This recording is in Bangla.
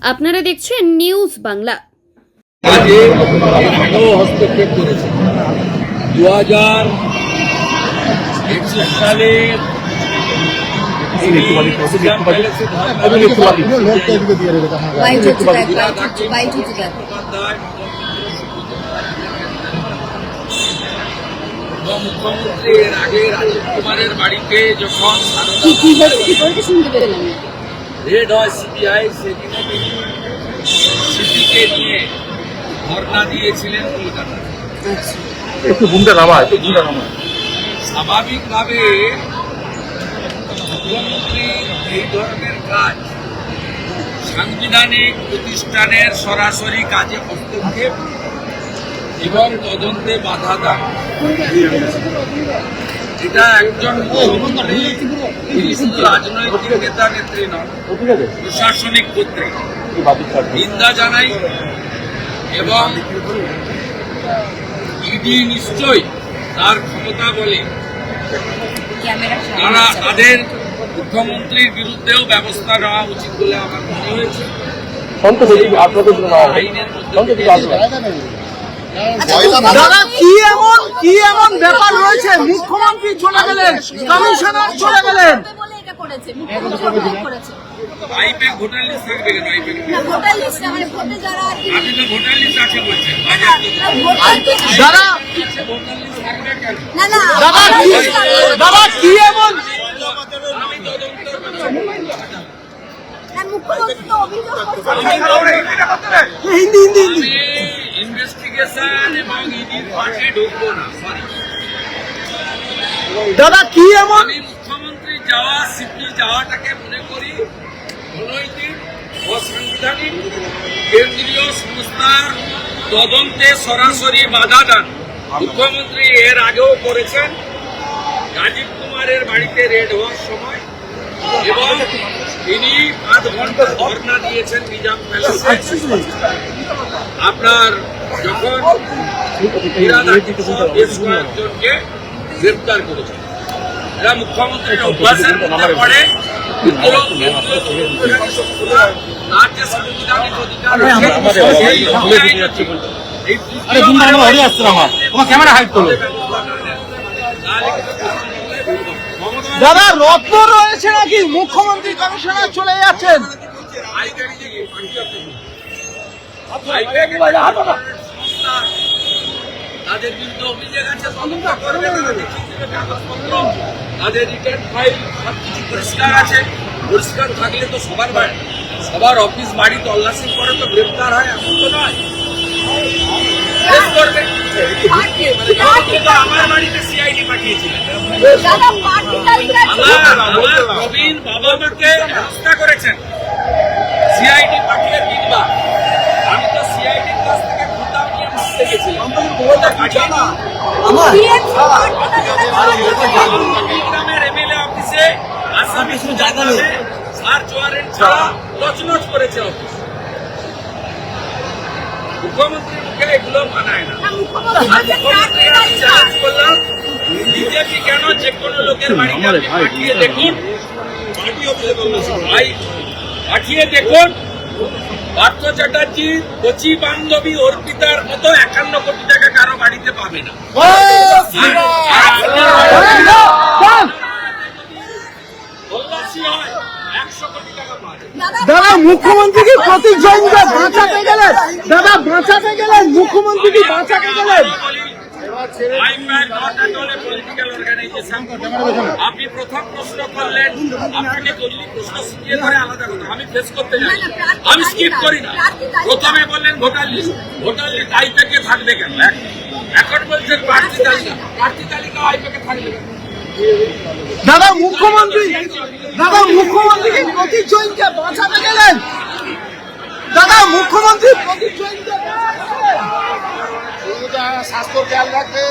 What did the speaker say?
আপনারা দেখছেন নিউজ বাংলা। কাজে হস্তক্ষেপ করেছে 2021 সালে মুখ্যমন্ত্রী এর আগে রাজীব কুমারের বাড়িতে যখন রেড হয় সিবিআই, সেদিনে সিপিকে নিয়ে ধর্ণা দিয়েছিলেন কলকাতায়। স্বাভাবিকভাবে মুখ্যমন্ত্রী এই ধরনের কাজ সাংবিধানিক প্রতিষ্ঠানের সরাসরি কাজে হস্তক্ষেপ এবং তদন্তে বাধা দেয়। এটা একজন মুখ্যমন্ত্রী, তিনি শুধু রাজনৈতিক নেতা নেত্রী নন, প্রশাসনিক কর্তৃক নিন্দা জানাই এবং ইডি নিশ্চয়ই তার ক্ষমতা বলে তারা তাদের মুখ্যমন্ত্রীর বিরুদ্ধেও ব্যবস্থা নেওয়া উচিত বলে আমার মনে হয়েছে। আইনের মধ্যে দাদা কি এমন ব্যাপার রয়েছে? মুখ্যমন্ত্রী চলে গেলেন, কমিশনার চলে গেলেন, আইপ্যাক ভোটার লিস্ট থাকবে কেন? আইপ্যাক আপনি তো ভোটার লিস্ট আছে বলছেন, দাদা দাদা কি এমন ইনভেস্টিগেশন এবং ইডির পাশে ঢুকবো না। সরি দাদা কি এমন? আমি মুখ্যমন্ত্রী যাওয়া, সিপি যাওয়াটাকে মনে করি অনৈতিক, অসাংবিধানিক, কেন্দ্রীয় সংস্থার তদন্তে সরাসরি বাধা দান মুখ্যমন্ত্রী এর আগেও করেছেন। রাজীব কুমারের বাড়িতে রেড হওয়ার সময় এবং তিনি 5 ঘন্টা ধর্ণা দিয়েছেন নিজাম প্যালেসে। আপনার যখন বেশ কয়েকজনকে গ্রেপ্তার করেছেন, এরা মুখ্যমন্ত্রীর অভ্যাসের মধ্যে পড়ে। তার যে সাংবিধানিক অধিকার দাদা রত্ন রয়েছে নাকি? মুখ্যমন্ত্রী কমিশনার চলে যাচ্ছেন। তাদের বিরুদ্ধে অভিযোগ আছে, তদন্ত করবে, কাগজপত্র, তাদের রিটার্ন ফাইল সবকিছু পরিষ্কার আছে। পরিষ্কার থাকলে তো সবার অফিস বাড়ি তল্লাশি করে তো গ্রেপ্তার হয়, এমন তো নয়। আমার বাড়িতে সিআইডি পাঠিয়েছিলেন, আমার প্রবীণ বাবা মাকে হত্যা করেছেন সিআইডি পাঠিয়ে 3 বার। আমি তো সিআইডির কাছ থেকে ভোটার নিয়ে মারতে গেছিলাম। গ্রামের এমএলএ অফিসে আসামি সার্চ ওয়ারেন্ট ছাড়া তছনছ করেছে অফিস। মুখ্যমন্ত্রীর মুখে এগুলো মানায় না। চ্যালেঞ্জ করলাম, বিজেপি কেন যে কোনো লোকের বাড়িতে পাঠিয়ে দেখুন, পাঠিয়ে দেখুন পার্থ চ্যাটার্জির কচি বান্ধবী অর্পিতার মতো 51 কোটি টাকা কারো বাড়িতে পাবে না। তল্লাশি হয় 100 কোটি টাকা পাবে। দাদা মুখ্যমন্ত্রী কি প্রতীক জৈনকে বাঁচাতে গেলেন? দাদা বাঁচাতে গেলেন, মুখ্যমন্ত্রী কি বাঁচাতে গেলেন? আপনি প্রথম প্রশ্ন করলেন, আপনাকে জরুরি প্রশ্ন শিখিয়ে ধরে আলাদা কথা, আমি ফেস করতে যাই, আমি স্কিপ করি না। প্রথমে বললেন ভোটার লিস্ট আইপ্যাকে থাকবে কেন? এখন বলছেন প্রার্থী তালিকা আইপ্যাকে থাকবে কেন? দাদা মুখ্যমন্ত্রী কি প্রতীক জৈনকে বাঁচাতে গেলেন? দাদা মুখ্যমন্ত্রী প্রতীক জৈনকে স্বাস্থ্য খেয়াল রাখবে।